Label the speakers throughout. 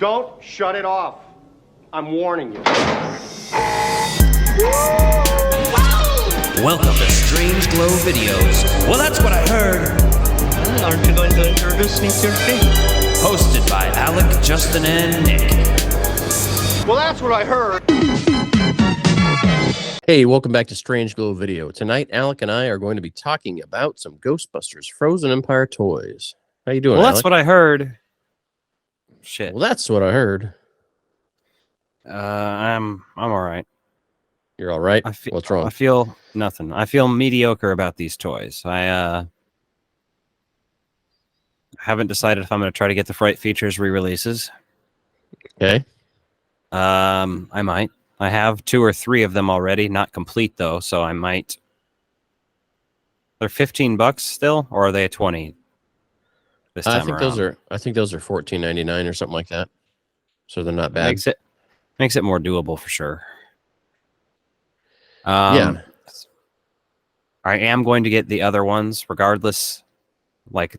Speaker 1: Don't shut it off. I'm warning you.
Speaker 2: Welcome to Strange Glow Videos. Well, that's what I heard.
Speaker 3: Aren't you going to introduce me to your team?
Speaker 2: Hosted by Alec, Justin, and Nick.
Speaker 1: Well, that's what I heard.
Speaker 4: Hey, welcome back to Strange Glow Video. Tonight, Alec and I are going to be talking about some Ghostbusters Frozen Empire toys. How you doing,
Speaker 5: Well,
Speaker 4: Alec?
Speaker 5: that's what I heard. Shit.
Speaker 4: Well, that's what I heard.
Speaker 5: I'm all right.
Speaker 4: You're all right?
Speaker 5: What's
Speaker 4: What's wrong?
Speaker 5: I feel nothing. I feel mediocre about these toys. I haven't decided if I'm going to try to get the Fright Features re-releases.
Speaker 4: Okay.
Speaker 5: I might. I have 2 or 3 of them already, not complete though, so I might. They're $15 still, or are they 20? This time
Speaker 4: I think
Speaker 5: around?
Speaker 4: those are $14.99 or something like that. So they're not bad.
Speaker 5: Makes it more doable for sure.
Speaker 4: Yeah.
Speaker 5: I am going to get the other ones regardless. Like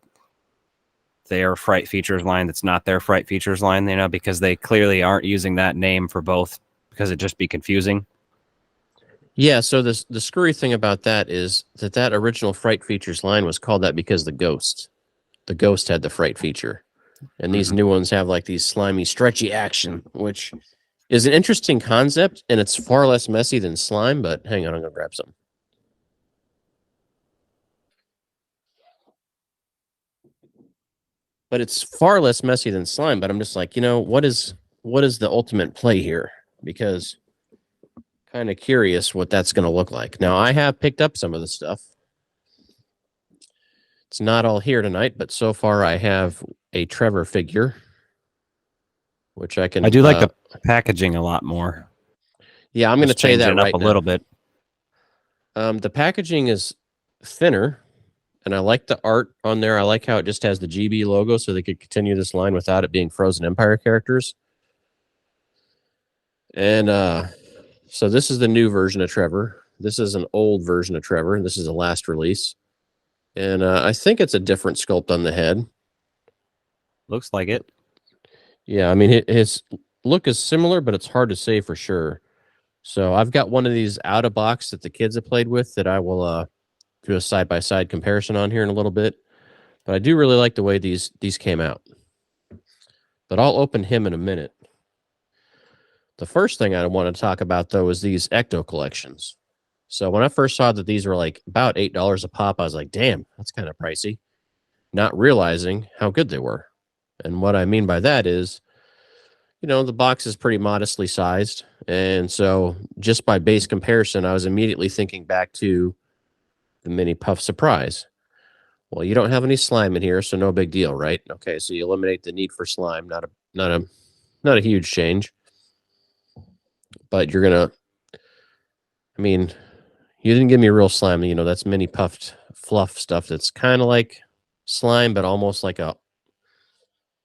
Speaker 5: their Fright Features line that's not their Fright Features line, you know, because they clearly aren't using that name for both because it'd just be confusing.
Speaker 4: Yeah, so the screwy thing about that is that original Fright Features line was called that because the Ghost had the Fright feature. And these new ones have like these slimy, stretchy action, which is an interesting concept, and it's far less messy than slime, but hang on, I'm going to grab some. But it's far less messy than slime, but I'm just like, you know, what is the ultimate play here? Because kind of curious what that's going to look like. Now, I have picked up some of the stuff. It's not all here tonight, but so far I have a Trevor figure, which I can...
Speaker 5: I do like the packaging a lot more.
Speaker 4: Yeah, I'm going to tell you that right
Speaker 5: now. A little bit.
Speaker 4: The packaging is thinner, and I like the art on there. I like how it just has the GB logo, so they could continue this line without it being Frozen Empire characters. And so this is the new version of Trevor. This is an old version of Trevor. This is the last release. And I think it's a different sculpt on the head.
Speaker 5: Looks like it.
Speaker 4: Yeah, I mean, his look is similar, but it's hard to say for sure. So I've got one of these out of box that the kids have played with that I will do a side-by-side comparison on here in a little bit. But I do really like the way these came out. But I'll open him in a minute. The first thing I want to talk about, though, is these Ecto collections. So when I first saw that these were like about $8 a pop, I was like, damn, that's kind of pricey. Not realizing how good they were. And what I mean by that is, you know, the box is pretty modestly sized. And so just by base comparison, I was immediately thinking back to the Mini Puff Surprise. Well, you don't have any slime in here, so no big deal, right? Okay, so you eliminate the need for slime. Not a huge change. But you're gonna, I mean, you didn't give me real slime. You know, that's mini puffed fluff stuff that's kind of like slime, but almost like I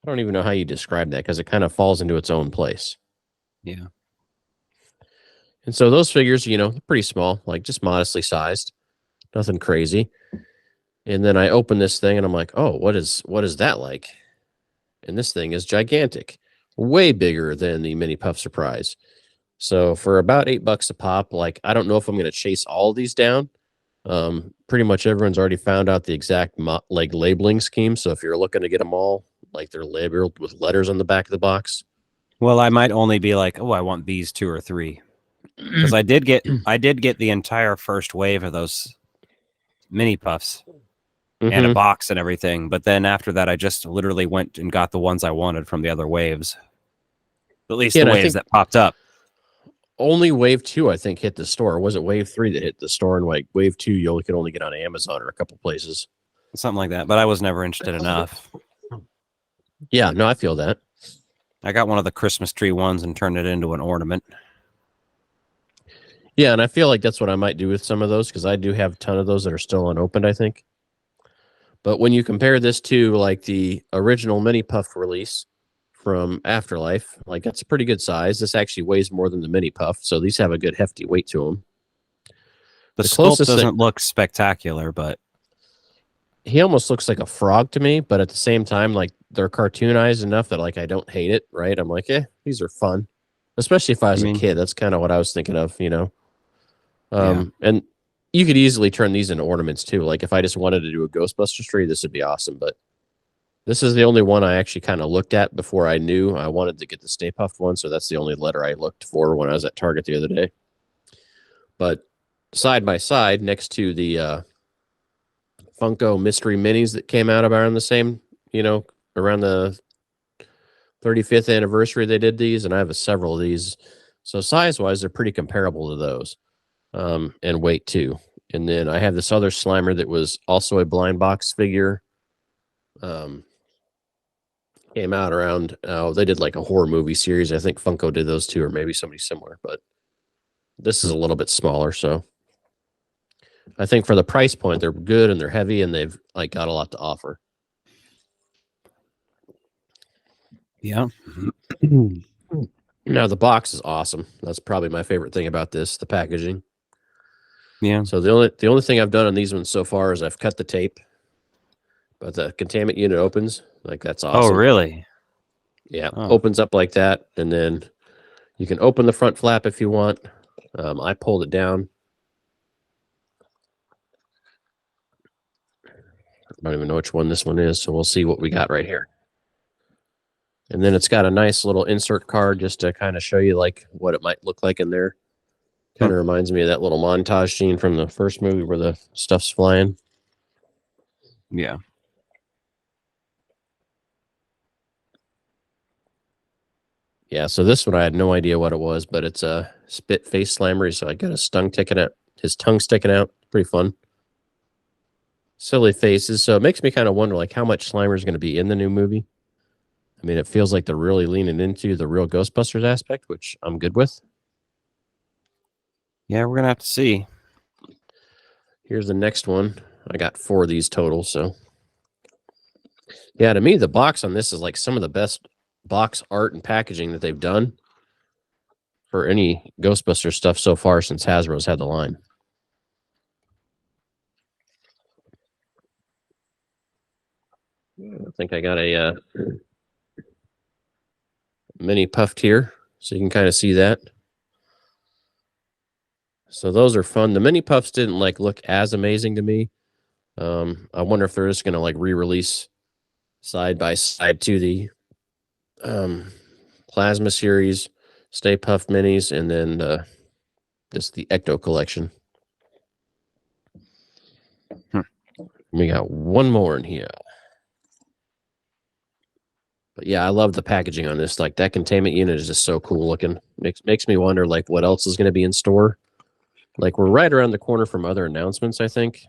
Speaker 4: don't even know how you describe that because it kind of falls into its own place.
Speaker 5: Yeah.
Speaker 4: And so those figures, you know, pretty small, like just modestly sized, nothing crazy. And then I open this thing and I'm like, oh, what is that like? And this thing is gigantic, way bigger than the Mini Puff Surprise. So for about $8 a pop, like, I don't know if I'm going to chase all of these down. Pretty much everyone's already found out the exact labeling scheme. So if you're looking to get them all, like, they're labeled with letters on the back of the box.
Speaker 5: Well, I might only be like, oh, I want these 2 or 3. Because I did get the entire first wave of those mini puffs and a box and everything. But then after that, I just literally went and got the ones I wanted from the other waves. At least the waves that popped up.
Speaker 4: Only wave 2, I think, hit the store. Or was it wave 3 that hit the store? And like wave 2, you could only get on Amazon or a couple places.
Speaker 5: Something like that. But I was never interested enough.
Speaker 4: Yeah, no, I feel that.
Speaker 5: I got one of the Christmas tree ones and turned it into an ornament.
Speaker 4: Yeah, and I feel like that's what I might do with some of those because I do have a ton of those that are still unopened, I think. But when you compare this to like the original Mini Puff release from Afterlife, like that's a pretty good size. This actually weighs more than the Mini Puff, so these have a good hefty weight to them.
Speaker 5: The sculpt doesn't look spectacular, but
Speaker 4: he almost looks like a frog to me, but at the same time, like they're cartoonized enough that like I don't hate it, right? I'm like, these are fun. Especially if I was a kid. That's kind of what I was thinking of, And you could easily turn these into ornaments too. Like if I just wanted to do a Ghostbusters tree, this would be awesome. But this is the only one I actually kind of looked at before I knew I wanted to get the Stay Puft one. So that's the only letter I looked for when I was at Target the other day. But side by side, next to the Funko Mystery Minis that came out around the same, around the 35th anniversary, they did these, and I have several of these. So size-wise, they're pretty comparable to those. And weight too. And then I have this other Slimer that was also a blind box figure. Came out around they did like a horror movie series. I think Funko did those too, or maybe somebody similar, but this is a little bit smaller. So I think for the price point, they're good and they're heavy and they've like got a lot to offer.
Speaker 5: Yeah.
Speaker 4: Now the box is awesome. That's probably my favorite thing about this, the packaging.
Speaker 5: Yeah.
Speaker 4: So the only thing I've done on these ones so far is I've cut the tape, but the containment unit opens. Like that's awesome.
Speaker 5: Oh, really?
Speaker 4: Yeah, opens up like that, and then you can open the front flap if you want. I pulled it down. I don't even know which one this one is, so we'll see what we got right here. And then it's got a nice little insert card just to kind of show you like what it might look like in there. Kind of reminds me of that little montage scene from the first movie where the stuff's flying.
Speaker 5: Yeah.
Speaker 4: Yeah, so this one I had no idea what it was, but it's a spit face Slimer, so I got his tongue sticking out. Pretty fun. Silly faces. So it makes me kind of wonder like how much Slimer is going to be in the new movie. I mean, it feels like they're really leaning into the real Ghostbusters aspect, which I'm good with.
Speaker 5: Yeah, we're gonna have to see.
Speaker 4: Here's the next one. I got 4 of these total, so yeah, to me the box on this is like some of the best box art and packaging that they've done for any Ghostbusters stuff so far since Hasbro's had the line. I think I got a mini puffed here, so you can kind of see that. So those are fun. The mini puffs didn't like look as amazing to me. I wonder if they're just going to like re-release side by side to the Plasma series, Stay Puft minis, and then just the Ecto collection. We got one more in here. But yeah, I love the packaging on this. Like that containment unit is just so cool looking. Makes me wonder like what else is going to be in store. Like we're right around the corner from other announcements, I think.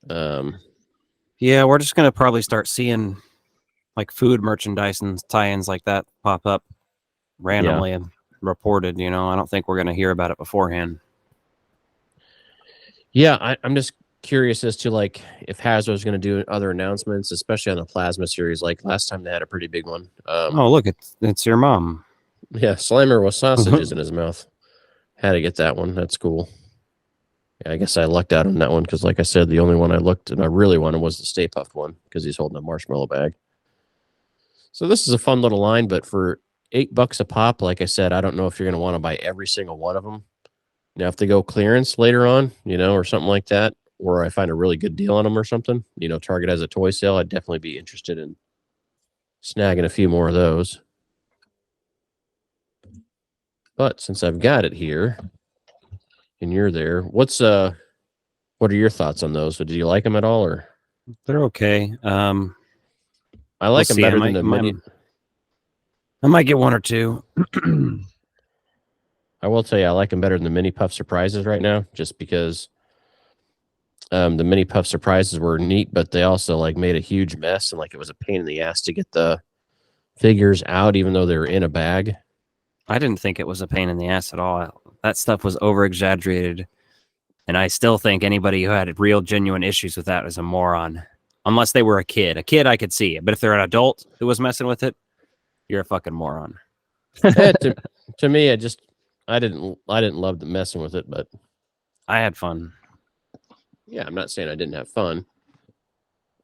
Speaker 5: Yeah, we're just gonna probably start seeing like food merchandise and tie-ins like that pop up randomly and reported. I don't think we're gonna hear about it beforehand.
Speaker 4: Yeah, I'm just curious as to like if Hasbro's going to do other announcements, especially on the Plasma series. Like last time they had a pretty big one.
Speaker 5: Oh, look, it's your mom.
Speaker 4: Yeah, Slimer with sausages in his mouth. Had to get that one. That's cool. Yeah, I guess I lucked out on that one because, like I said, the only one I looked and I really wanted was the Stay Puft one because he's holding a marshmallow bag. So this is a fun little line, but for $8 a pop, like I said, I don't know if you're going to want to buy every single one of them. Now, if they go clearance later on, or something like that, or I find a really good deal on them or something, Target has a toy sale, I'd definitely be interested in snagging a few more of those. But since I've got it here and you're there, what are your thoughts on those? Did you like them at all, or?
Speaker 5: They're okay.
Speaker 4: I like them better than the mini.
Speaker 5: I might get one or two.
Speaker 4: I will tell you, I like them better than the mini puff surprises right now, just because the mini puff surprises were neat, but they also like made a huge mess and like it was a pain in the ass to get the figures out, even though they were in a bag.
Speaker 5: I didn't think it was a pain in the ass at all. That stuff was over exaggerated, and I still think anybody who had real genuine issues with that is a moron. Unless they were a kid. A kid I could see, but if they're an adult who was messing with it, you're a fucking moron.
Speaker 4: To me, I didn't love the messing with it, but
Speaker 5: I had fun.
Speaker 4: Yeah, I'm not saying I didn't have fun.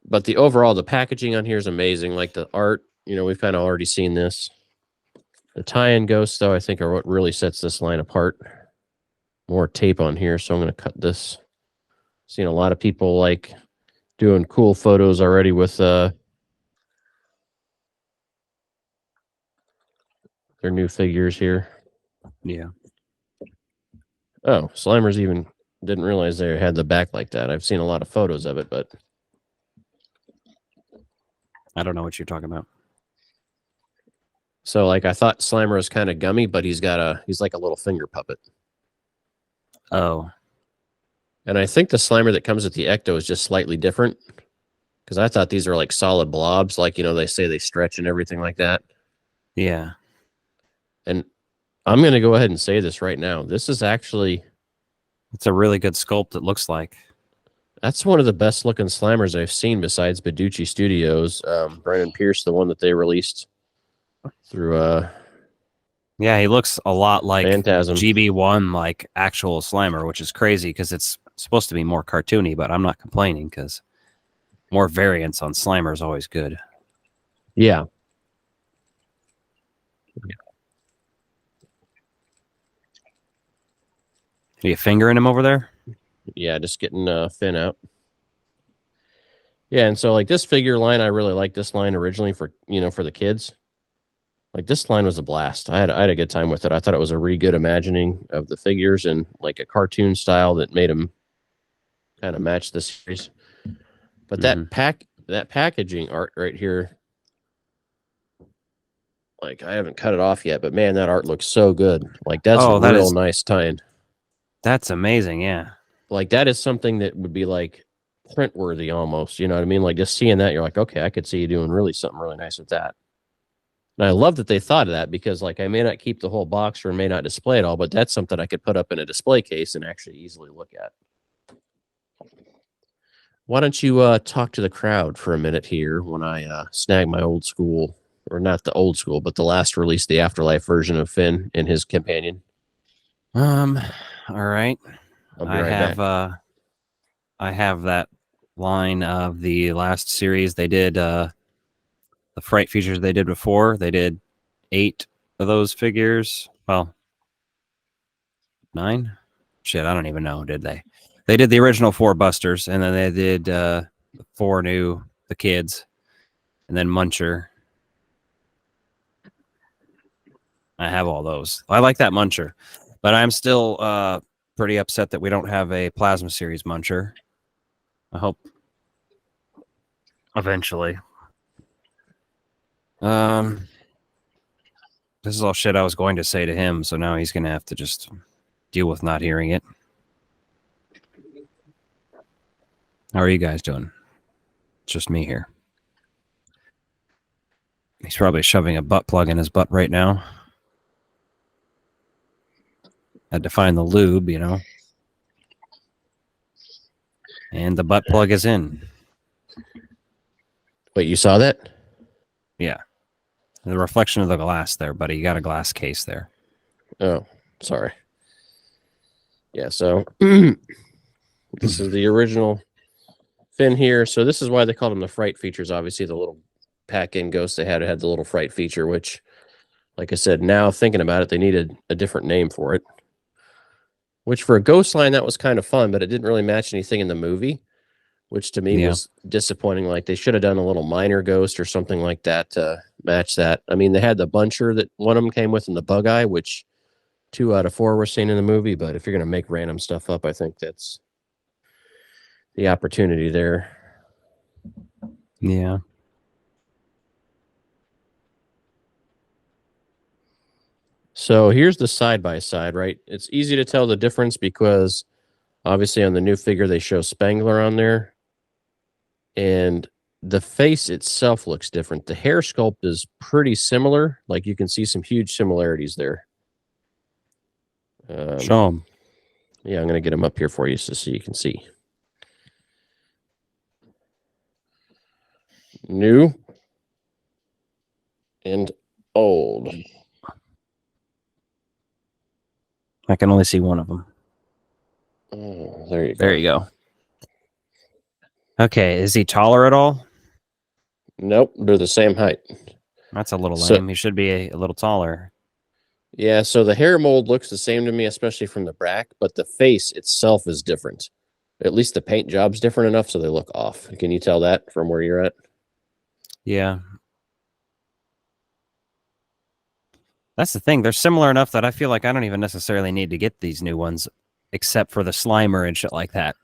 Speaker 4: But the overall, the packaging on here is amazing. Like the art, we've kind of already seen this. The tie-in ghosts, though, I think are what really sets this line apart. More tape on here, so I'm going to cut this. Seen a lot of people like doing cool photos already with their new figures here.
Speaker 5: Yeah.
Speaker 4: Oh, Slimers even didn't realize they had the back like that. I've seen a lot of photos of it, but
Speaker 5: I don't know what you're talking about.
Speaker 4: so like I thought Slimer was kind of gummy, but he's like a little finger puppet.
Speaker 5: Oh.
Speaker 4: And I think the Slimer that comes with the Ecto is just slightly different. Because I thought these are like solid blobs, like they say they stretch and everything like that.
Speaker 5: Yeah.
Speaker 4: And I'm going to go ahead and say this right now. This is actually
Speaker 5: It's a really good sculpt, it looks like.
Speaker 4: that's one of the best looking Slimers I've seen besides Beducci Studios. Brennan Pierce, the one that they released through
Speaker 5: Yeah, he looks a lot like
Speaker 4: Phantasm.
Speaker 5: GB1, like actual Slimer, which is crazy because it's supposed to be more cartoony, but I'm not complaining because more variants on Slimer is always good.
Speaker 4: Yeah.
Speaker 5: Are you fingering him over there?
Speaker 4: Yeah, just getting Finn out. Yeah, and so like this figure line, I really like this line originally for for the kids. Like this line was a blast. I had a good time with it. I thought it was a really good imagining of the figures and like a cartoon style that made them kind of match the series. But that packaging art right here, like I haven't cut it off yet, but man, that art looks so good. Like that's a real nice tie-in.
Speaker 5: That's amazing, yeah.
Speaker 4: Like that is something that would be like print worthy almost. You know what I mean? Like just seeing that, you're like, okay, I could see you doing really something really nice with that. And I love that they thought of that because, like, I may not keep the whole box or may not display it all, but that's something I could put up in a display case and actually easily look at. Why don't you talk to the crowd for a minute here when I snag my old school, or not the old school, but the last release, the Afterlife version of Finn and his companion.
Speaker 5: All right.
Speaker 4: I'll be right back.
Speaker 5: I have that line of the last series they did. The Fright features they did before. They did 8 of those figures. Well, 9? Shit, I don't even know. Did they? They did the original 4 Busters, and then they did 4 new, the kids, and then Muncher. I have all those. I like that Muncher, but I'm still pretty upset that we don't have a Plasma Series Muncher. I hope eventually. This is all shit I was going to say to him, so now he's going to have to just deal with not hearing it. How are you guys doing? It's just me here. He's probably shoving a butt plug in his butt right now. Had to find the lube, And the butt plug is in.
Speaker 4: Wait, you saw that?
Speaker 5: Yeah. The reflection of the glass there, buddy. You got a glass case there.
Speaker 4: Oh, sorry. Yeah, so this is the original Finn here. So this is why they called them the Fright features. Obviously, the little pack-in ghost they had the little Fright feature, which, like I said, now thinking about it, they needed a different name for it. Which for a ghost line, that was kind of fun, but it didn't really match anything in the movie, which to me was disappointing. Like they should have done a little minor ghost or something like that to match that. I mean, they had the buncher that one of them came with in the bug eye, which 2 out of 4 were seen in the movie. But if you're going to make random stuff up, I think that's the opportunity there.
Speaker 5: Yeah.
Speaker 4: So here's the side-by-side, right? It's easy to tell the difference because obviously on the new figure, they show Spangler on there. And the face itself looks different. The hair sculpt is pretty similar. Like you can see some huge similarities there.
Speaker 5: Show him.
Speaker 4: Yeah, I'm going to get them up here for you so you can see. New and old.
Speaker 5: I can only see one of them.
Speaker 4: Oh, there you go.
Speaker 5: There you go. Okay, is he taller at all?
Speaker 4: Nope, they're the same height.
Speaker 5: That's a little
Speaker 4: So-
Speaker 5: lame. He should be a little taller.
Speaker 4: Yeah, so the hair mold looks the same to me, especially from the back, but the face itself is different. At least the paint job's different enough so they look off. Can you tell that from where you're at?
Speaker 5: Yeah. That's the thing. They're similar enough that I feel like I don't even necessarily need to get these new ones, except for the Slimer and shit like that.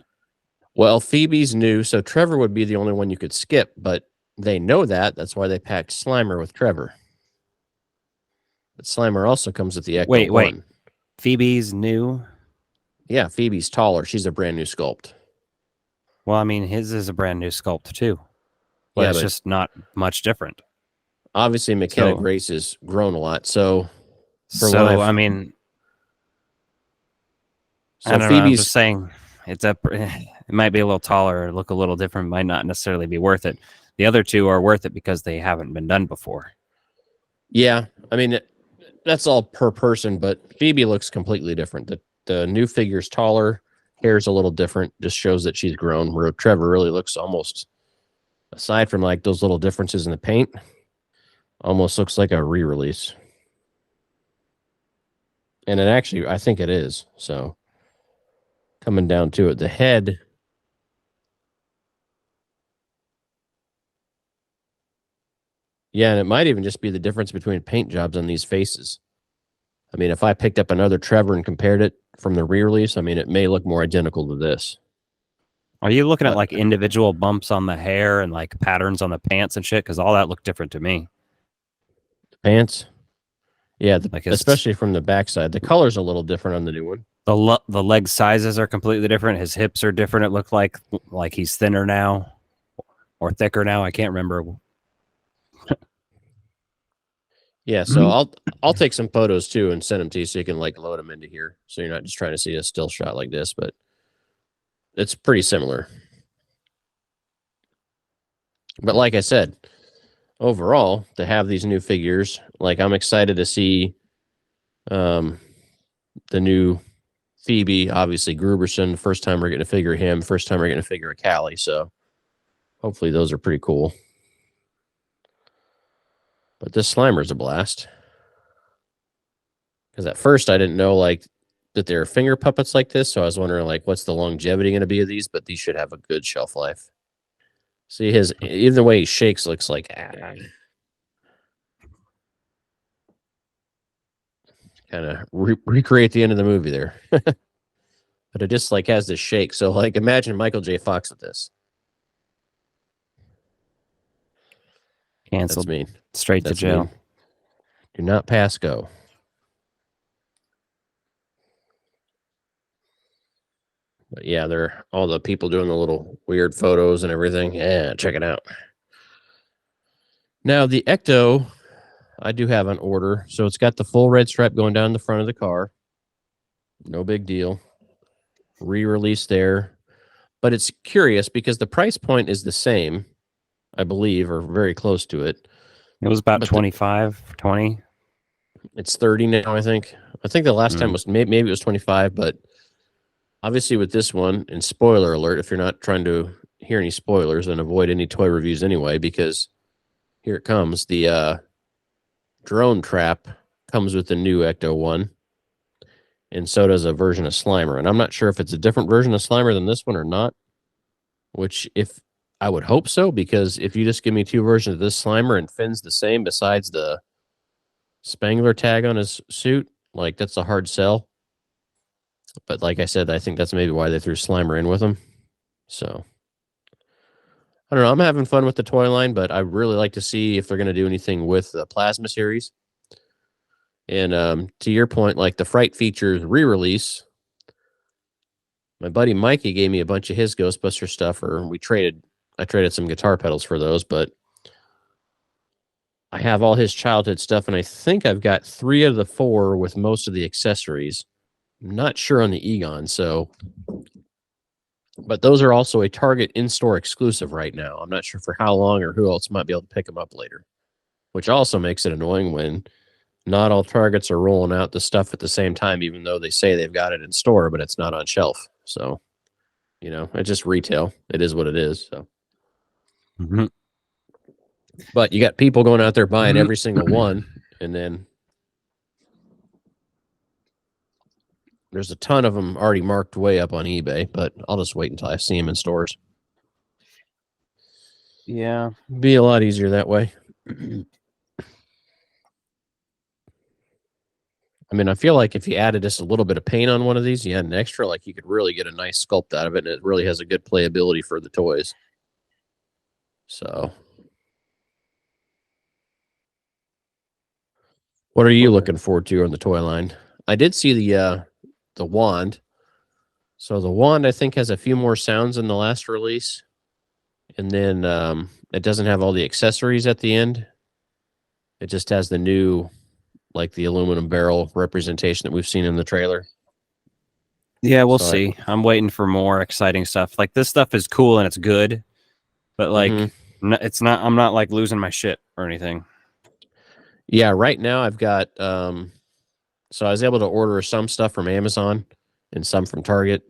Speaker 4: Well, Phoebe's new, so Trevor would be the only one you could skip, but they know that. That's why they packed Slimer with Trevor. But Slimer also comes with the Ecto
Speaker 5: Wait.
Speaker 4: 1.
Speaker 5: Phoebe's new?
Speaker 4: Yeah, Phoebe's taller. She's a brand new sculpt.
Speaker 5: Well, I mean, his is a brand new sculpt too. But
Speaker 4: Yeah,
Speaker 5: it's
Speaker 4: but
Speaker 5: just not much different.
Speaker 4: obviously McKenna
Speaker 5: So-
Speaker 4: Grace has grown a lot. So
Speaker 5: So, I mean, I don't know. I'm
Speaker 4: Phoebe's
Speaker 5: just saying it's up. It might be a little taller, or look a little different. Might not necessarily be worth it. The other two are worth it because they haven't been done before.
Speaker 4: yeah, I mean that's all per person, but Phoebe looks completely different. The new figure's taller, hair's a little different, just shows that she's grown. Where Trevor really looks almost, aside from like those little differences in the paint, almost looks like a re-release. And it actually, I think it is. So coming down to it, the head. Yeah, and it might even just be the difference between paint jobs on these faces. I mean, if I picked up another Trevor and compared it from the re-release, I mean, it may look more identical to this.
Speaker 5: Are you looking at
Speaker 4: But-
Speaker 5: like individual bumps on the hair and like patterns on the pants and shit? Because all that looked different to me.
Speaker 4: Pants. Yeah,
Speaker 5: Like his-
Speaker 4: especially from the backside. The color's a little different on the new one.
Speaker 5: The leg sizes are completely different. His hips are different. It looked like he's thinner now or thicker now. I can't remember.
Speaker 4: Yeah, so I'll take some photos too and send them to you so you can like load them into here. So you're not just trying to see a still shot like this, but it's pretty similar. But like I said, overall, to have these new figures, like I'm excited to see the new Phoebe, obviously Gruberson. First time we're getting to figure him. First time we're getting to figure a Callie. So hopefully those are pretty cool. But this Slimer's a blast. Because at first I didn't know like that they're finger puppets like this. So I was wondering like what's the longevity going to be of these, but these should have a good shelf life. See his, even the way he shakes looks like kind of recreate the end of the movie there. But it just like has this shake. So like imagine Michael J. Fox with this. That's
Speaker 5: Canceled.
Speaker 4: mean.
Speaker 5: Straight to
Speaker 4: That's
Speaker 5: jail.
Speaker 4: mean. Do not pass go. But yeah, they're all the people doing the little weird photos and everything. Yeah, check it out. Now the Ecto, I do have an order. So it's got the full red stripe going down the front of the car. No big deal. Re-release there. But it's curious because the price point is the same, I believe, or very close to it.
Speaker 5: It was about
Speaker 4: But
Speaker 5: 25, 20.
Speaker 4: It's 30 now, I think. I think the last time was maybe it was 25, but obviously with this one, and spoiler alert, if you're not trying to hear any spoilers, then avoid any toy reviews anyway, because here it comes. The drone trap comes with the new Ecto 1, and so does a version of Slimer. And I'm not sure if it's a different version of Slimer than this one or not, which if I would hope so, because if you just give me two versions of this Slimer and Finn's the same besides the Spangler tag on his suit, like that's a hard sell. But like I said, I think that's maybe why they threw Slimer in with him. So I don't know. I'm having fun with the toy line, but I really like to see if they're going to do anything with the Plasma series. And to your point, like the Fright Features re-release, my buddy Mikey gave me a bunch of his Ghostbuster stuff, or I traded some guitar pedals for those, but I have all his childhood stuff, and I think I've got 3 of the 4 with most of the accessories. I'm not sure on the Egon, but those are also a Target in-store exclusive right now. I'm not sure for how long or who else might be able to pick them up later, which also makes it annoying when not all Targets are rolling out the stuff at the same time, even though they say they've got it in store, but it's not on shelf. So It's just retail. It is what it is. So,
Speaker 5: Mhm.
Speaker 4: but you got people going out there buying every single one, and then there's a ton of them already marked way up on eBay. But I'll just wait until I see them in stores.
Speaker 5: Yeah.
Speaker 4: Be a lot easier that way. I mean, I feel like if you added just a little bit of paint on one of these, you had an extra, like you could really get a nice sculpt out of it, and it really has a good playability for the toys. So, what are you looking forward to on the toy line? I did see the wand. So the wand, I think, has a few more sounds than the last release, and then it doesn't have all the accessories at the end. It just has the new, like the aluminum barrel representation that we've seen in the trailer.
Speaker 5: Yeah, we'll
Speaker 4: So
Speaker 5: see. I'm waiting for more exciting stuff. Like this stuff is cool and it's good, but like it's not. I'm not like losing my shit or anything.
Speaker 4: Yeah, right now I've got so I was able to order some stuff from Amazon and some from Target.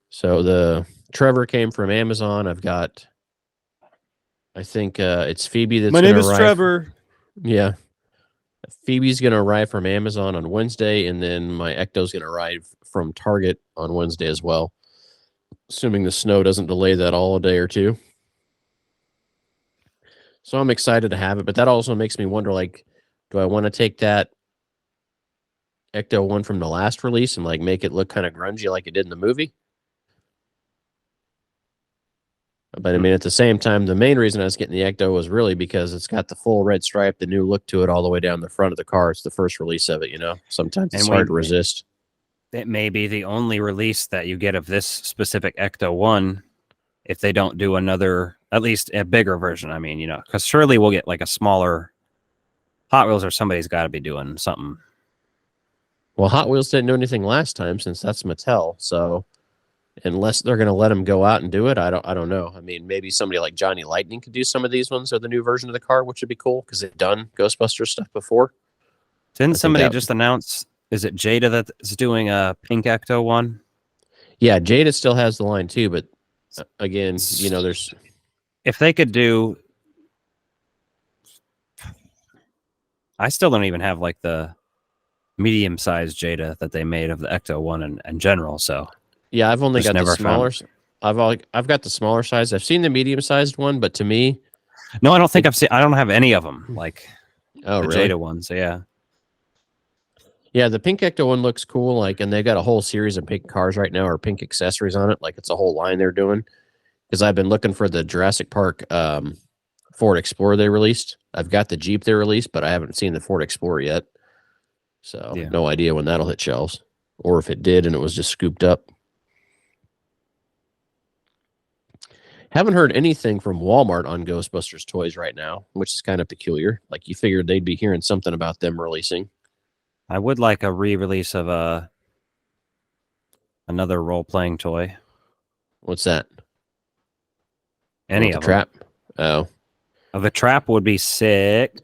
Speaker 4: So the Trevor came from Amazon. I've got, I think it's Phoebe that's
Speaker 5: My
Speaker 4: going
Speaker 5: name
Speaker 4: to
Speaker 5: is
Speaker 4: arrive.
Speaker 5: Trevor.
Speaker 4: Yeah. Phoebe's going to arrive from Amazon on Wednesday, and then my Ecto's going to arrive from Target on Wednesday as well, assuming the snow doesn't delay that all a day or two. So I'm excited to have it, but that also makes me wonder, like, do I want to take that Ecto one from the last release and like make it look kind of grungy like it did in the movie? But I mean, at the same time, the main reason I was getting the Ecto was really because it's got the full red stripe, the new look to it all the way down the front of the car. It's the first release of it, Sometimes it's hard to resist.
Speaker 5: It may be the only release that you get of this specific Ecto 1 if they don't do another, at least a bigger version. I mean, because surely we'll get like a smaller Hot Wheels or somebody's got to be doing something.
Speaker 4: Well, Hot Wheels didn't do anything last time since that's Mattel. So unless they're going to let them go out and do it, I don't know. I mean, maybe somebody like Johnny Lightning could do some of these ones or the new version of the car, which would be cool because they've done Ghostbusters stuff before.
Speaker 5: Didn't somebody just announce, is it Jada that's doing a pink Ecto 1?
Speaker 4: Yeah, Jada still has the line too, but again, there's...
Speaker 5: If they could do... I still don't even have like the medium-sized Jada that they made of the Ecto 1 in general, so...
Speaker 4: Yeah, I've only got the smaller... I've got the smaller size. I've seen the medium-sized one, but to me...
Speaker 5: No, I don't think I've seen... I don't have any of them, like
Speaker 4: the
Speaker 5: really? Jada ones, yeah.
Speaker 4: Yeah, the pink Ecto one looks cool, and they got a whole series of pink cars right now, or pink accessories on it. Like, it's a whole line they're doing. Because I've been looking for the Jurassic Park Ford Explorer they released. I've got the Jeep they released, but I haven't seen the Ford Explorer yet. So, no idea when that'll hit shelves. Or if it did and it was just scooped up. Haven't heard anything from Walmart on Ghostbusters toys right now, which is kind of peculiar. Like, you figured they'd be hearing something about them releasing.
Speaker 5: I would like a re-release of another role-playing toy.
Speaker 4: What's that?
Speaker 5: Any of
Speaker 4: the trap? Oh.
Speaker 5: The trap would be sick.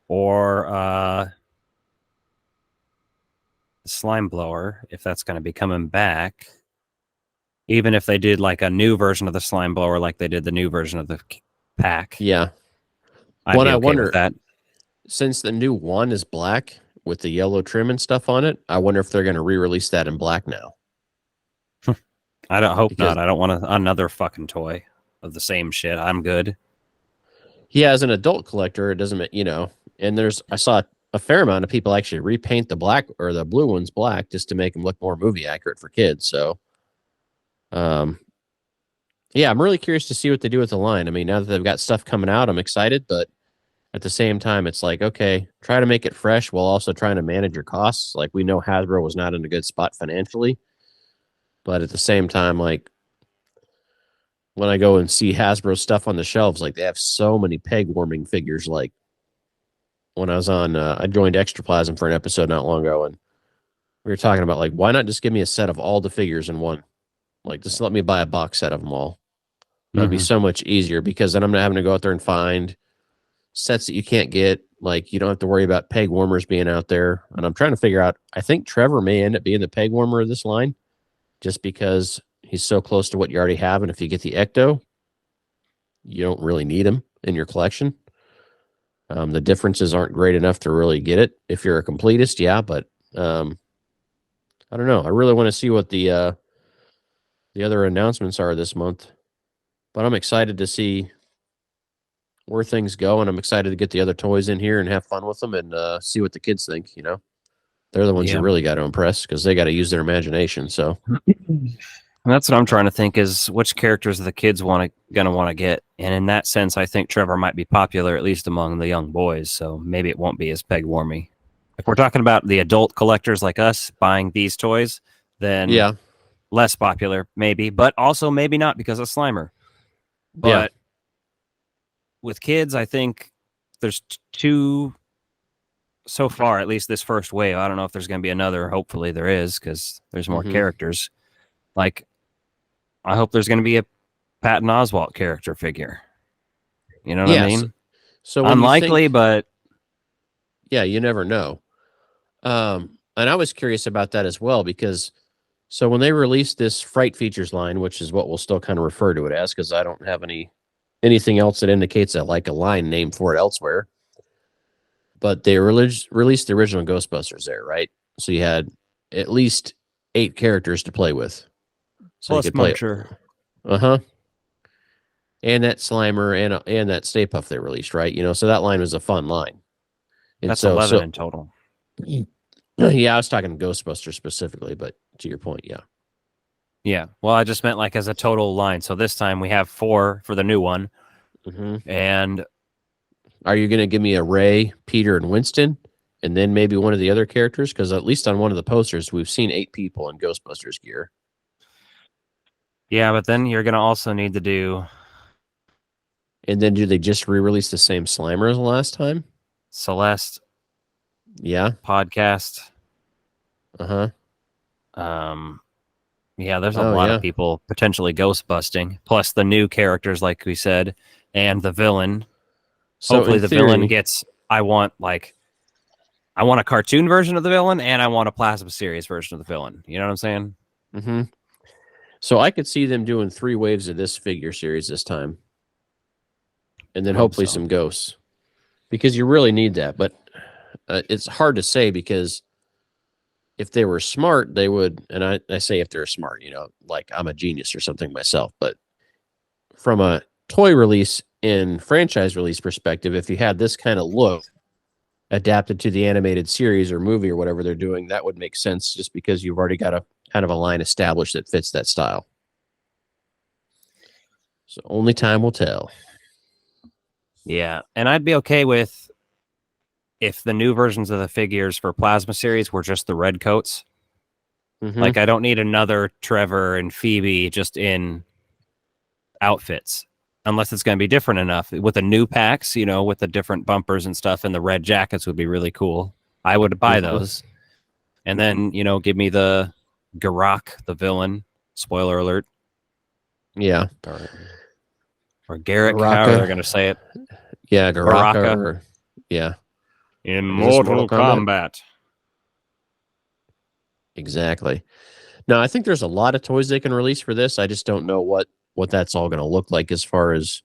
Speaker 5: Or slime blower, if that's going to be coming back. Even if they did like a new version of the slime blower, like they did the new version of the pack.
Speaker 4: Yeah.
Speaker 5: I'd be okay with that.
Speaker 4: Since the new one is black with the yellow trim and stuff on it, I wonder if they're going to re-release that in black now.
Speaker 5: I don't hope not. I don't want another fucking toy of the same shit. I'm good.
Speaker 4: Yeah, as an adult collector, it doesn't, and I saw a fair amount of people actually repaint the black or the blue ones black just to make them look more movie accurate for kids. So, yeah, I'm really curious to see what they do with the line. I mean, now that they've got stuff coming out, I'm excited, but at the same time, it's like, okay, try to make it fresh while also trying to manage your costs. Like, we know Hasbro was not in a good spot financially, but at the same time, like, when I go and see Hasbro stuff on the shelves, like, they have so many peg warming figures. Like, when I was on, I joined Extraplasm for an episode not long ago, and we were talking about, like, why not just give me a set of all the figures in one? Like, just let me buy a box set of them all. That'd be so much easier, because then I'm not having to go out there and find sets that you can't get. Like, you don't have to worry about peg warmers being out there. And I'm trying to figure out, I think Trevor may end up being the peg warmer of this line, just because he's so close to what you already have, and if you get the Ecto, you don't really need him in your collection. The differences aren't great enough to really get it. If you're a completist, yeah, but I don't know. I really want to see what the other announcements are this month, but I'm excited to see where things go, and I'm excited to get the other toys in here and have fun with them and see what the kids think. They're the ones you
Speaker 5: Yeah.
Speaker 4: really got to impress because they got to use their imagination. So
Speaker 5: And that's what I'm trying to think is which characters the kids gonna want to get. And in that sense, I think Trevor might be popular, at least among the young boys. So maybe it won't be as peg warmy. If we're talking about the adult collectors like us buying these toys, then
Speaker 4: yeah,
Speaker 5: less popular, maybe, but also maybe not because of Slimer. But with kids, I think there's two so far, at least this first wave. I don't know if there's going to be another. Hopefully there is because there's more characters. Like, I hope there's going to be a Patton Oswalt character figure. You know what I mean?
Speaker 4: So when
Speaker 5: Unlikely, but
Speaker 4: yeah, you never know. And I was curious about that as well because so when they released this Fright Features line, which is what we'll still kind of refer to it as because I don't have anything else that indicates that like a line name for it elsewhere. But they released the original Ghostbusters there, right? So you had at least 8 characters to play with. So
Speaker 5: plus
Speaker 4: you could play
Speaker 5: Muncher.
Speaker 4: And that Slimer and that Stay Puft they released, right? So that line was a fun line. And
Speaker 5: That's 11 in total.
Speaker 4: Yeah, I was talking Ghostbusters specifically, but to your point, yeah.
Speaker 5: Yeah. Well, I just meant like as a total line. So this time we have 4 for the new one. And
Speaker 4: are you going to give me a Ray, Peter, and Winston, and then maybe one of the other characters? Because at least on one of the posters, we've seen 8 people in Ghostbusters gear.
Speaker 5: Yeah, but then you're going to also need to do.
Speaker 4: And then do they just re-release the same Slimer as the last time?
Speaker 5: Celeste.
Speaker 4: Yeah.
Speaker 5: Podcast.
Speaker 4: Yeah,
Speaker 5: there's a lot of people potentially ghost busting, plus the new characters, like we said, and the villain. So hopefully the villain gets. I want a cartoon version of the villain, and I want a plasma series version of the villain. You know what I'm saying?
Speaker 4: So I could see them doing 3 waves of this figure series this time, and then hopefully some ghosts, because you really need that. But it's hard to say because if they were smart, they would. And I say if they're smart, like I'm a genius or something myself. But from a toy release and franchise release perspective, if you had this kind of look adapted to the animated series or movie or whatever they're doing, that would make sense just because you've already got a kind of a line established that fits that style. So only time will tell.
Speaker 5: Yeah, and I'd be okay with if the new versions of the figures for Plasma series were just the red coats. Like, I don't need another Trevor and Phoebe just in outfits, unless it's going to be different enough. With the new packs, with the different bumpers and stuff, and the red jackets would be really cool. I would buy those. And then, give me the Garak, the villain. Spoiler alert.
Speaker 4: Yeah.
Speaker 5: Or Garrick, however they're going to say it.
Speaker 4: Yeah, Garaka. Yeah.
Speaker 5: Immortal Kombat.
Speaker 4: Exactly. Now, I think there's a lot of toys they can release for this. I just don't know what that's all going to look like as far as...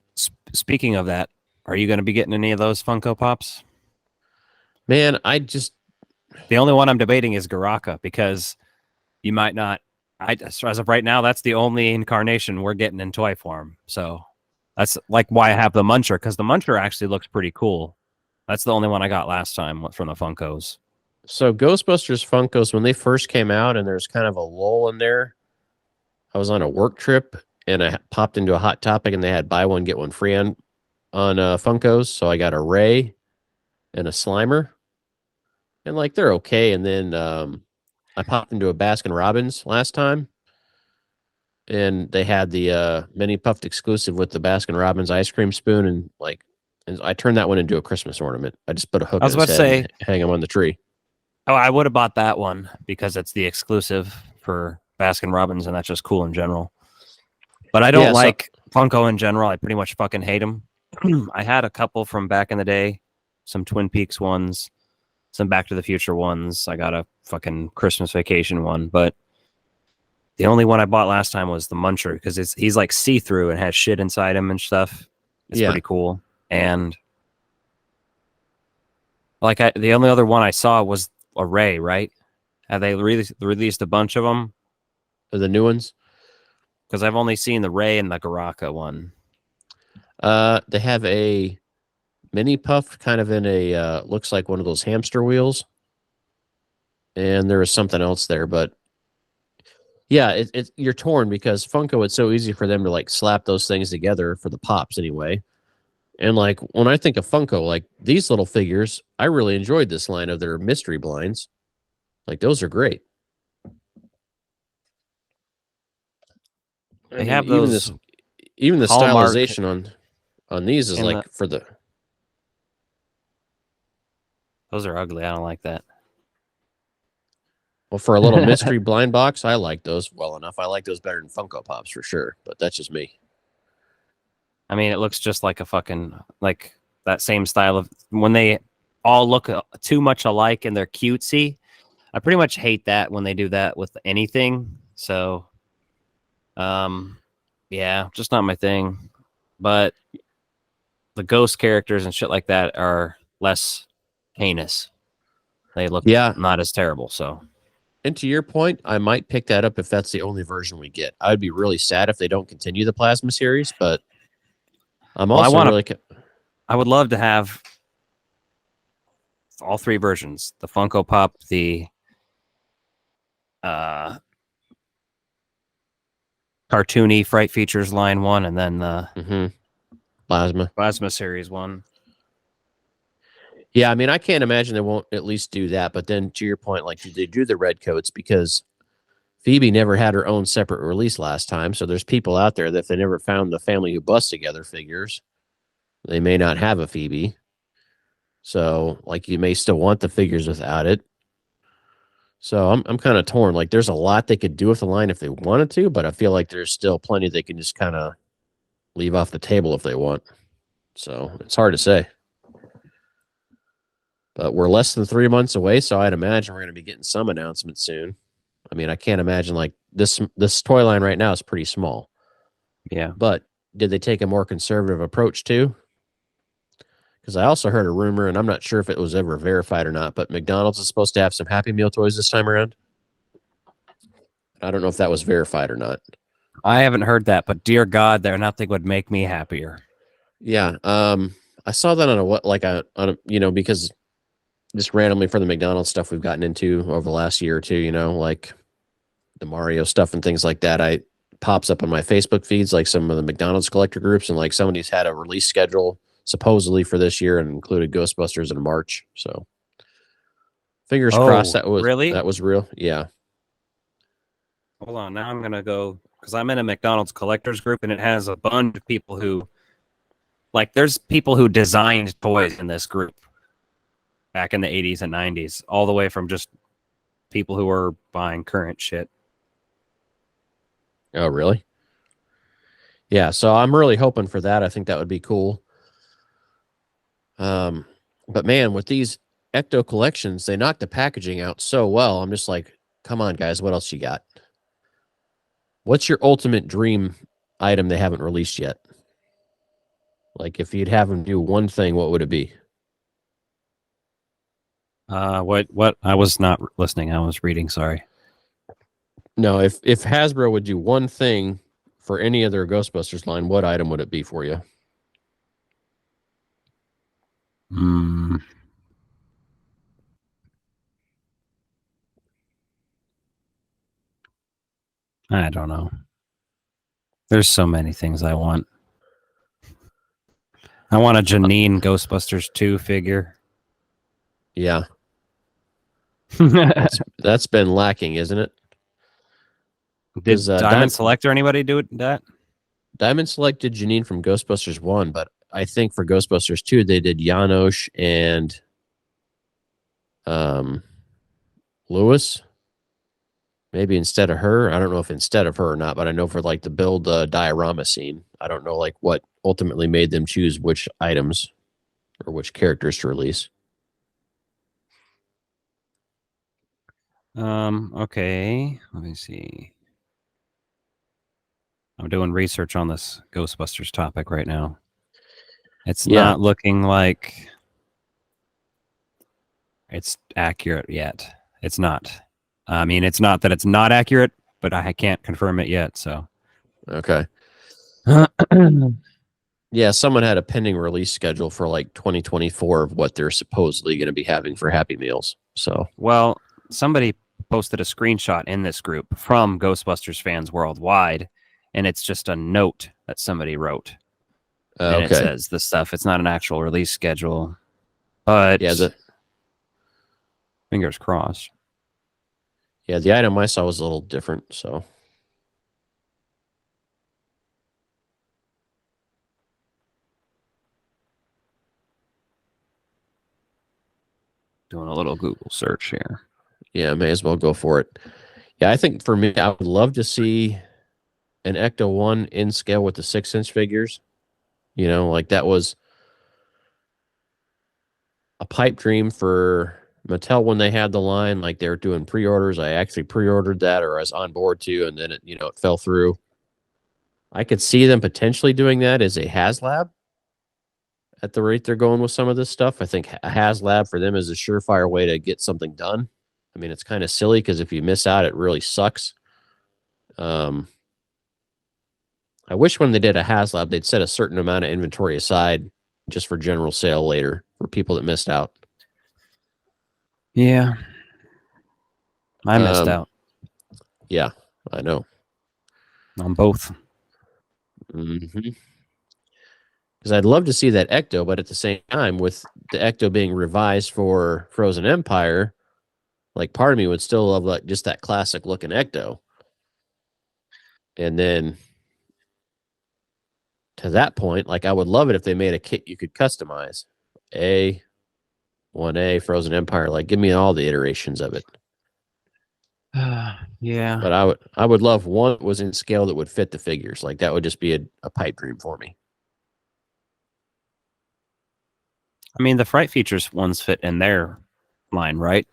Speaker 5: Speaking of that, are you going to be getting any of those Funko Pops?
Speaker 4: Man,
Speaker 5: the only one I'm debating is Garaka, because you might not... as of right now, that's the only incarnation we're getting in toy form. So that's like why I have the Muncher, because the Muncher actually looks pretty cool. That's the only one I got last time from the Funkos.
Speaker 4: So Ghostbusters Funkos, when they first came out and there's kind of a lull in there, I was on a work trip and I popped into a Hot Topic and they had buy one, get one free on Funkos. So I got a Ray and a Slimer. And like, they're okay. And then I popped into a Baskin Robbins last time. And they had the mini puffed exclusive with the Baskin Robbins ice cream spoon. And I turned that one into a Christmas ornament. I just put a hook
Speaker 5: I was about to say,
Speaker 4: and hang them on the tree.
Speaker 5: Oh, I would have bought that one because it's the exclusive for Baskin Robbins, and that's just cool in general. But I don't like Funko in general. I pretty much fucking hate them. I had a couple from back in the day, some Twin Peaks ones, some Back to the Future ones. I got a fucking Christmas Vacation one, but The only one I bought last time was the Muncher because he's like see-through and has shit inside him and stuff. It's pretty cool. And like the only other one I saw was a Ray, right? Have they released a bunch of them?
Speaker 4: The new ones?
Speaker 5: Because I've only seen the Ray and the Garaka one.
Speaker 4: They have a mini puff kind of in a looks like one of those hamster wheels. And there is something else there, but yeah, you're torn because Funko, it's so easy for them to like slap those things together for the pops anyway. And like when I think of Funko, like these little figures, I really enjoyed this line of their mystery blinds. Like those are great.
Speaker 5: They have those
Speaker 4: even the
Speaker 5: Hallmark
Speaker 4: stylization on these is like for the.
Speaker 5: Those are ugly. I don't like that.
Speaker 4: Well, for a little mystery blind box, I like those well enough. I like those better than Funko Pops for sure, but that's just me.
Speaker 5: I mean, it looks just like a fucking, like that same style of when they all look too much alike and they're cutesy. I pretty much hate that when they do that with anything. So, yeah, just not my thing. But the ghost characters and shit like that are less heinous. They look not as terrible. So,
Speaker 4: and to your point, I might pick that up if that's the only version we get. I'd be really sad if they don't continue the Plasma series, but I'm also
Speaker 5: I would love to have all three versions: the Funko Pop, the cartoony Fright Features line one, and then the Plasma series one.
Speaker 4: Yeah, I mean, I can't imagine they won't at least do that. But then to your point, like, did they do the red coats? Because Phoebe never had her own separate release last time. So there's people out there that if they never found the Family Who Bust Together figures, they may not have a Phoebe. So, like, you may still want the figures without it. So I'm kind of torn. Like, there's a lot they could do with the line if they wanted to, but I feel like there's still plenty they can just kind of leave off the table if they want. So it's hard to say. But we're less than 3 months away, so I'd imagine we're going to be getting some announcements soon. I mean, I can't imagine like this toy line right now is pretty small.
Speaker 5: Yeah.
Speaker 4: But did they take a more conservative approach too? Because I also heard a rumor, and I'm not sure if it was ever verified or not, but McDonald's is supposed to have some Happy Meal toys this time around. I don't know if that was verified or not.
Speaker 5: I haven't heard that, but dear God, there nothing would make me happier.
Speaker 4: Yeah. I saw that on a because just randomly for the McDonald's stuff we've gotten into over the last year or two, like the Mario stuff and things like that. I pops up on my Facebook feeds, like some of the McDonald's collector groups, and like somebody's had a release schedule supposedly for this year and included Ghostbusters in March. So fingers crossed that was real. Yeah.
Speaker 5: Hold on. Now I'm going to go because I'm in a McDonald's collectors group and it has a bunch of people who there's people who designed toys in this group back in the 80s and 90s, all the way from just people who are buying current shit.
Speaker 4: Oh, really? Yeah. So I'm really hoping for that. I think that would be cool. But man, with these Ecto collections, they knock the packaging out so well. I'm just like, come on, guys, what else you got? What's your ultimate dream item they haven't released yet? Like, if you'd have them do one thing, what would it be?
Speaker 5: What? I was not listening. I was reading. Sorry.
Speaker 4: No, if Hasbro would do one thing for any of their Ghostbusters line, what item would it be for you?
Speaker 5: I don't know. There's so many things I want. I want a Janine Ghostbusters 2 figure.
Speaker 4: Yeah. That's been lacking, isn't it?
Speaker 5: Did Diamond Select or anybody do that?
Speaker 4: Diamond Select did Janine from Ghostbusters 1, but I think for Ghostbusters 2, they did Janosch and Lewis. Maybe instead of her. I don't know if instead of her or not, but I know for like the build diorama scene, I don't know like what ultimately made them choose which items or which characters to release.
Speaker 5: Okay. Let me see. I'm doing research on this Ghostbusters topic right now. It's
Speaker 4: Yeah.
Speaker 5: not looking like it's accurate yet. It's not. I mean, it's not that it's not accurate, but I can't confirm it yet. So,
Speaker 4: Okay. Yeah, someone had a pending release schedule for like 2024 of what they're supposedly going to be having for Happy Meals. So,
Speaker 5: well, somebody posted a screenshot in this group from Ghostbusters fans worldwide, and it's just a note that somebody wrote. And it
Speaker 4: okay.
Speaker 5: says the stuff. It's not an actual release schedule, but
Speaker 4: Yeah,
Speaker 5: fingers crossed.
Speaker 4: the item I saw was a little different. So,
Speaker 5: Doing a little Google search here.
Speaker 4: yeah, may as well go for it. Yeah, I think for me, I would love to see an Ecto 1 in scale with the 6-inch figures. You know, like that was a pipe dream for Mattel when they had the line. Like they were doing pre-orders. I actually pre-ordered that, or I was on board to, and then it fell through. I could see them potentially doing that as a HasLab at the rate they're going with some of this stuff. I think a HasLab for them is a surefire way to get something done. I mean, it's kind of silly because if you miss out, it really sucks. I wish when they did a HasLab, they'd set a certain amount of inventory aside just for general sale later for people that missed out.
Speaker 5: Yeah. I missed out
Speaker 4: Yeah, I know.
Speaker 5: on both.
Speaker 4: Because I'd love to see that Ecto, but at the same time, with the Ecto being revised for Frozen Empire, like part of me would still love like just that classic looking Ecto. And then to that point, like I would love it if they made a kit you could customize. 1A, Frozen Empire, like give me all the iterations of it.
Speaker 5: Yeah.
Speaker 4: But I would love one that was in scale that would fit the figures. Like that would just be a pipe dream for me.
Speaker 5: I mean, the Fright Features ones fit in their line, right?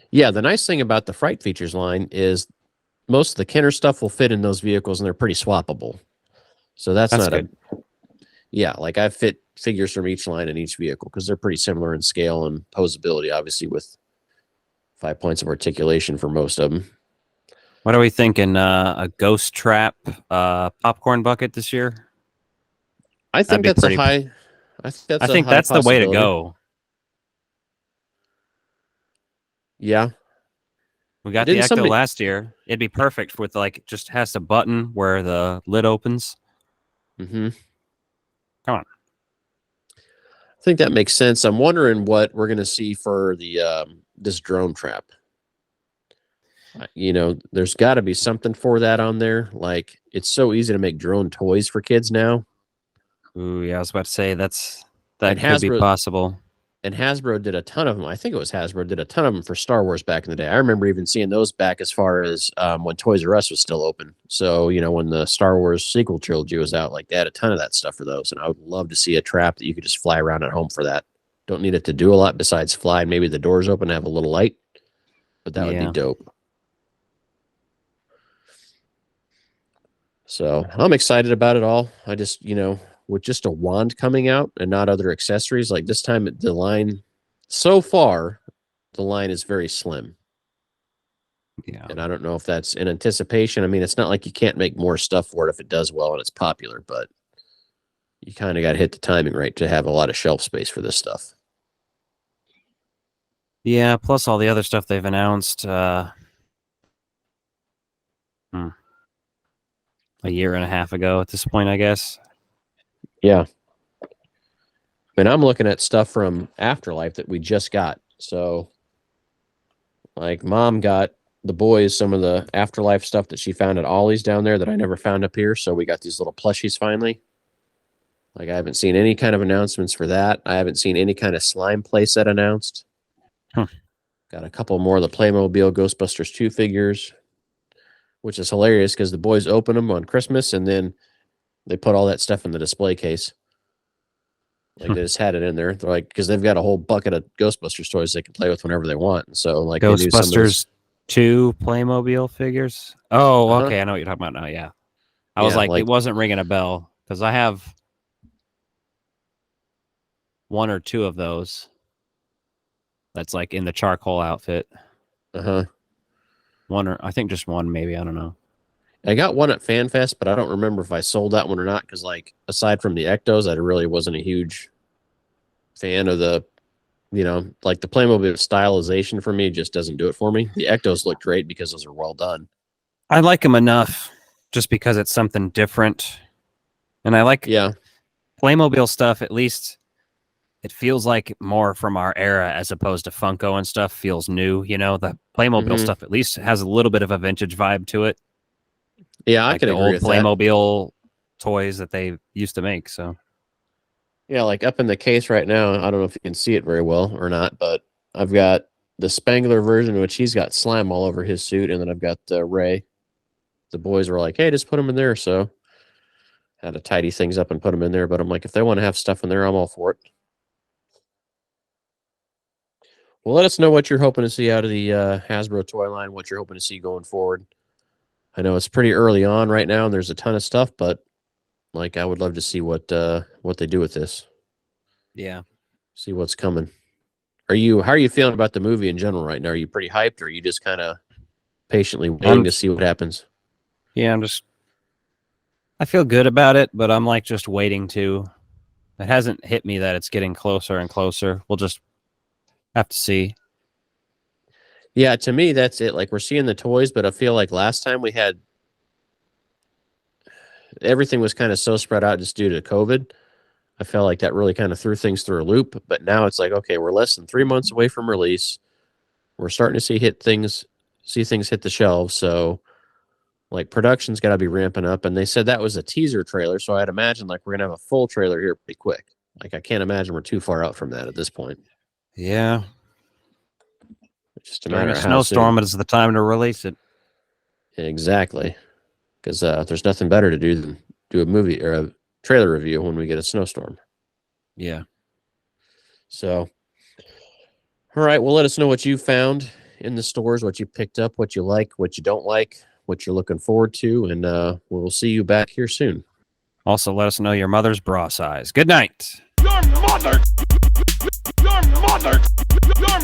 Speaker 4: Yeah, the nice thing about the Fright Features line is most of the Kenner stuff will fit in those vehicles and they're pretty swappable. So that's not
Speaker 5: good.
Speaker 4: Yeah, like I fit figures from each line in each vehicle because they're pretty similar in scale and posability, obviously, with 5 points of articulation for most of them.
Speaker 5: What are we thinking? A Ghost Trap popcorn bucket this year?
Speaker 4: I think that's a high. I think
Speaker 5: that's the way to go.
Speaker 4: Yeah.
Speaker 5: We got the Ecto last year. It'd be perfect with like just has a button where the lid opens.
Speaker 4: Mm-hmm.
Speaker 5: Come on.
Speaker 4: I think that makes sense. I'm wondering what we're going to see for the this drone trap. There's got to be something for that on there. Like it's so easy to make drone toys for kids now.
Speaker 5: Ooh, yeah, I was about to say that could be possible.
Speaker 4: And Hasbro did a ton of them. I think it was Hasbro did a ton of them for Star Wars back in the day. I remember even seeing those back as far as when Toys R Us was still open. So, when the Star Wars sequel trilogy was out, like they had a ton of that stuff for those. And I would love to see a trap that you could just fly around at home for that. Don't need it to do a lot besides fly. Maybe the doors open and have a little light, but that would be dope. So I'm excited about it all. I just, with just a wand coming out and not other accessories, like this time the line, so far, the line is very slim.
Speaker 5: Yeah.
Speaker 4: And I don't know if that's in anticipation. I mean, it's not like you can't make more stuff for it if it does well and it's popular, but you kind of got to hit the timing right to have a lot of shelf space for this stuff.
Speaker 5: Yeah, plus all the other stuff they've announced. A year and a half ago at this point, I guess.
Speaker 4: Yeah. I mean, I'm looking at stuff from Afterlife that we just got. So, like, Mom got the boys some of the Afterlife stuff that she found at Ollie's down there that I never found up here. So we got these little plushies finally. Like, I haven't seen any kind of announcements for that. I haven't seen any kind of slime playset announced. Got a couple more of the Playmobil Ghostbusters 2 figures, which is hilarious because the boys open them on Christmas and then they put all that stuff in the display case. Like they just had it in there. They're like, because they've got a whole bucket of Ghostbusters toys they can play with whenever they want. And so like
Speaker 5: Ghostbusters 2 Playmobil figures. Oh,
Speaker 4: Uh-huh.
Speaker 5: okay. I know what you're talking about now. Yeah. I was
Speaker 4: Yeah,
Speaker 5: like,
Speaker 4: like
Speaker 5: it wasn't ringing a bell because I have 1 or 2 of those. That's like in the charcoal outfit.
Speaker 4: uh-huh.
Speaker 5: I think just 1, maybe. I don't know.
Speaker 4: I got one at FanFest, but I don't remember if I sold that one or not because, like, aside from the Ectos, I really wasn't a huge fan of the, like the Playmobil stylization for me just doesn't do it for me. The Ectos look great because those are well done.
Speaker 5: I like them enough just because it's something different. And I like
Speaker 4: Yeah.
Speaker 5: Playmobil stuff, at least it feels like more from our era as opposed to Funko and stuff feels new. The Playmobil stuff at least has a little bit of a vintage vibe to it.
Speaker 4: Yeah, I
Speaker 5: Like
Speaker 4: can
Speaker 5: the
Speaker 4: agree
Speaker 5: old
Speaker 4: with that.
Speaker 5: Playmobil toys that they used to make. So
Speaker 4: Yeah, like up in the case right now, I don't know if you can see it very well or not, but I've got the Spangler version, which he's got slime all over his suit, and then I've got Ray. The boys were like, "Hey, just put him in there." So had to tidy things up and put them in there. But I'm like, if they want to have stuff in there, I'm all for it. Well, let us know what you're hoping to see out of the Hasbro toy line, what you're hoping to see going forward. I know it's pretty early on right now, and there's a ton of stuff, but like I would love to see what they do with this.
Speaker 5: yeah.
Speaker 4: See what's coming. How are you feeling about the movie in general right now? Are you pretty hyped, or are you just kind of patiently waiting to see what happens?
Speaker 5: Yeah, I feel good about it, but I'm like just waiting to. It hasn't hit me that it's getting closer and closer. We'll just have to see.
Speaker 4: Yeah, to me, that's it. Like we're seeing the toys, but I feel like last time we had everything was kind of so spread out just due to COVID. I felt like that really kind of threw things through a loop. But now it's like, okay, we're less than 3 months away from release. We're starting to see things hit the shelves. So like production's got to be ramping up. And they said that was a teaser trailer. So I'd imagine like we're gonna have a full trailer here pretty quick. Like I can't imagine we're too far out from that at this point.
Speaker 5: Yeah.
Speaker 4: It's just a
Speaker 5: During
Speaker 4: matter
Speaker 5: a
Speaker 4: of how
Speaker 5: snowstorm,
Speaker 4: soon.
Speaker 5: it is the time to release it.
Speaker 4: Exactly. Because there's nothing better to do than do a movie or a trailer review when we get a snowstorm.
Speaker 5: Yeah.
Speaker 4: So, all right. Well, let us know what you found in the stores, what you picked up, what you like, what you don't like, what you're looking forward to, and we'll see you back here soon.
Speaker 5: Also, let us know your mother's bra size. Good night.
Speaker 1: Your mother! Your mother! Your